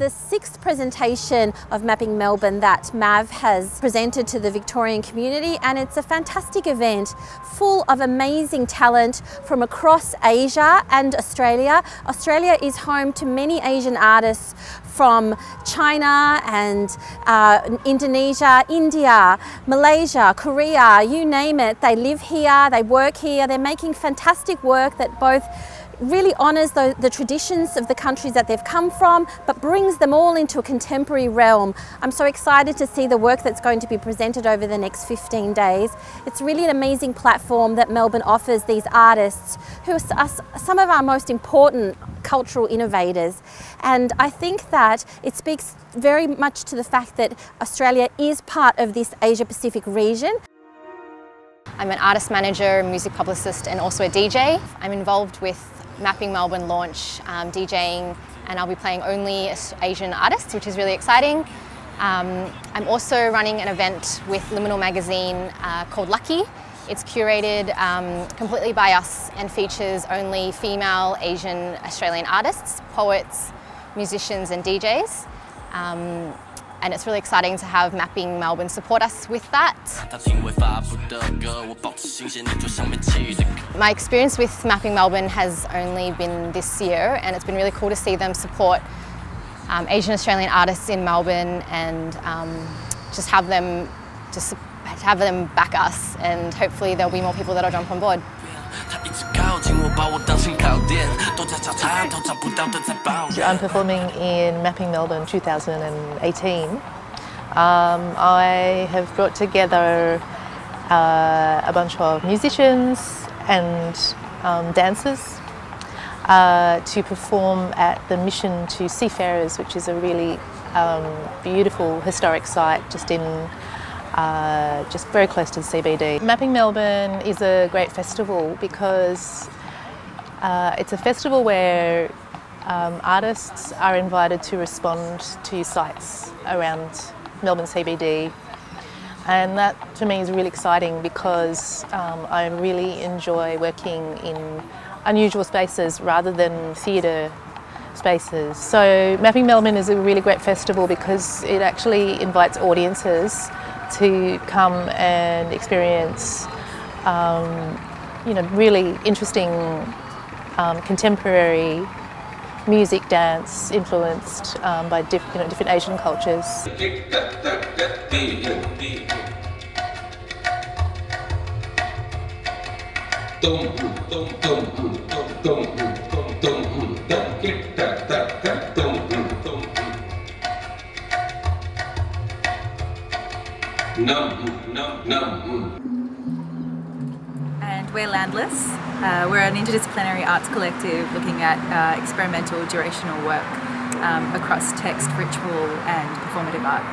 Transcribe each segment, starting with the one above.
the 6th presentation of Mapping Melbourne that Mav has presented to the Victorian community, and it's a fantastic event full of amazing talent from across Asia and Australia. Australia is home to many Asian artists from China and Indonesia, India, Malaysia, Korea, you name it. They live here, they work here, they're making fantastic work that both really honours the traditions of the countries that they've come from, but brings them all into a contemporary realm. I'm so excited to see the work that's going to be presented over the next 15 days. It's really an amazing platform that Melbourne offers these artists who are some of our most important cultural innovators. And I think that it speaks very much to the fact that Australia is part of this Asia-Pacific region. I'm an artist manager, music publicist and also a DJ. I'm involved with Mapping Melbourne launch, DJing, and I'll be playing only Asian artists, which is really exciting. I'm also running an event with Liminal magazine called Lucky. It's curated completely by us and features only female Asian Australian artists, poets, musicians and DJs. And it's really exciting to have Mapping Melbourne support us with that. My experience with Mapping Melbourne has only been this year, and it's been really cool to see them support Asian Australian artists in Melbourne and just have them back us, and hopefully there'll be more people that'll jump on board. I'm performing in Mapping Melbourne 2018. I have brought together a bunch of musicians and dancers to perform at the Mission to Seafarers, which is a really beautiful historic site just very close to the CBD. Mapping Melbourne is a great festival because it's a festival where artists are invited to respond to sites around Melbourne CBD, and that for me is really exciting because I really enjoy working in unusual spaces rather than theatre spaces. So Mapping Melbourne is a really great festival because it actually invites audiences to come and experience really interesting contemporary music, dance influenced by different Asian cultures. And we're Landless. We're an interdisciplinary arts collective looking at experimental durational work across text, ritual and performative art.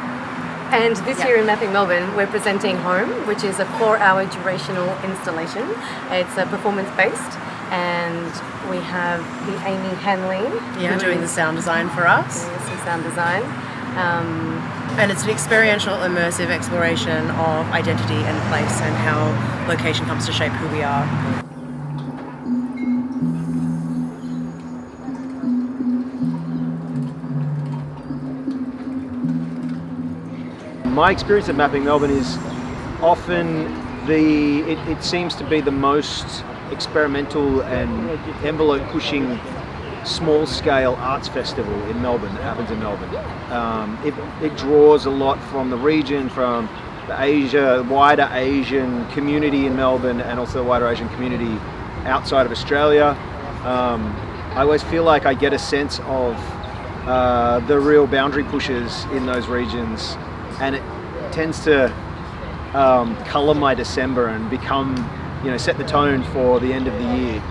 And this year in Mapping Melbourne, we're presenting Home, which is a 4-hour durational installation. It's performance-based, and we have the Amy Hanley doing the sound design for us. Yes, the sound design. And it's an experiential, immersive exploration of identity and place and how location comes to shape who we are. My experience at Mapping Melbourne is often it seems to be the most experimental and envelope-pushing small-scale arts festival in Melbourne that happens in Melbourne. It draws a lot from the region, from the wider Asian community in Melbourne, and also the wider Asian community outside of Australia. I always feel like I get a sense of the real boundary pushers in those regions, and it tends to colour my December and become, set the tone for the end of the year.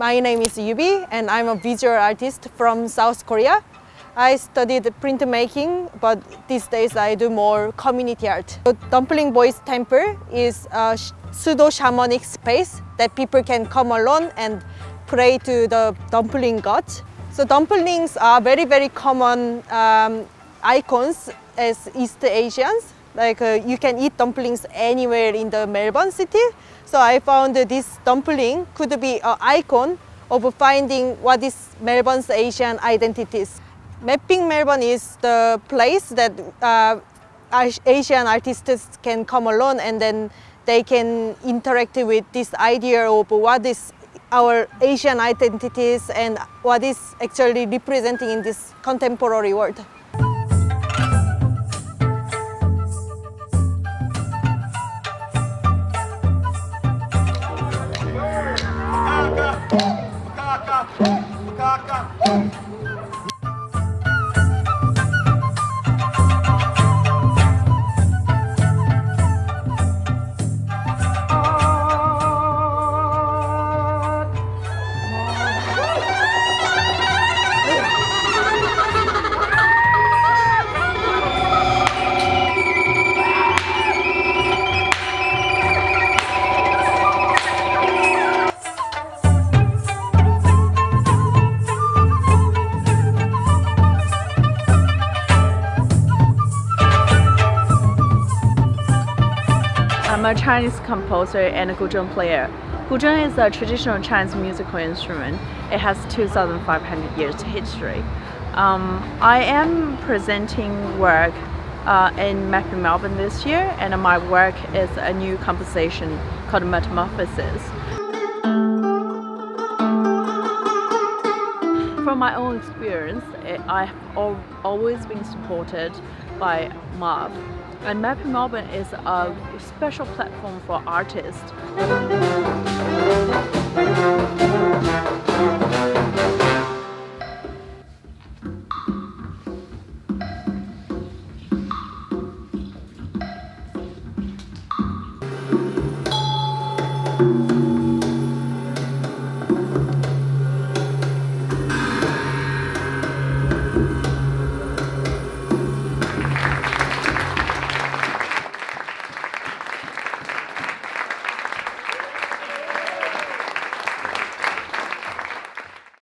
My name is Yubi and I'm a visual artist from South Korea. I studied printmaking, but these days I do more community art. The Dumpling Boys Temple is a pseudo-shamanic space that people can come alone and pray to the dumpling gods. So dumplings are very, very common icons as East Asians. Like you can eat dumplings anywhere in the Melbourne city. So I found that this dumpling could be an icon of finding what is Melbourne's Asian identities. Mapping Melbourne is the place that Asian artists can come alone and then they can interact with this idea of what is our Asian identities and what is actually representing in this contemporary world. I'm a Chinese composer and a guzheng player. Guzheng is a traditional Chinese musical instrument. It has 2,500 years history. I am presenting work in Mapping Melbourne this year, and my work is a new composition called Metamorphosis. From my own experience, I have always been supported by MAV. And Mapping Melbourne is a special platform for artists.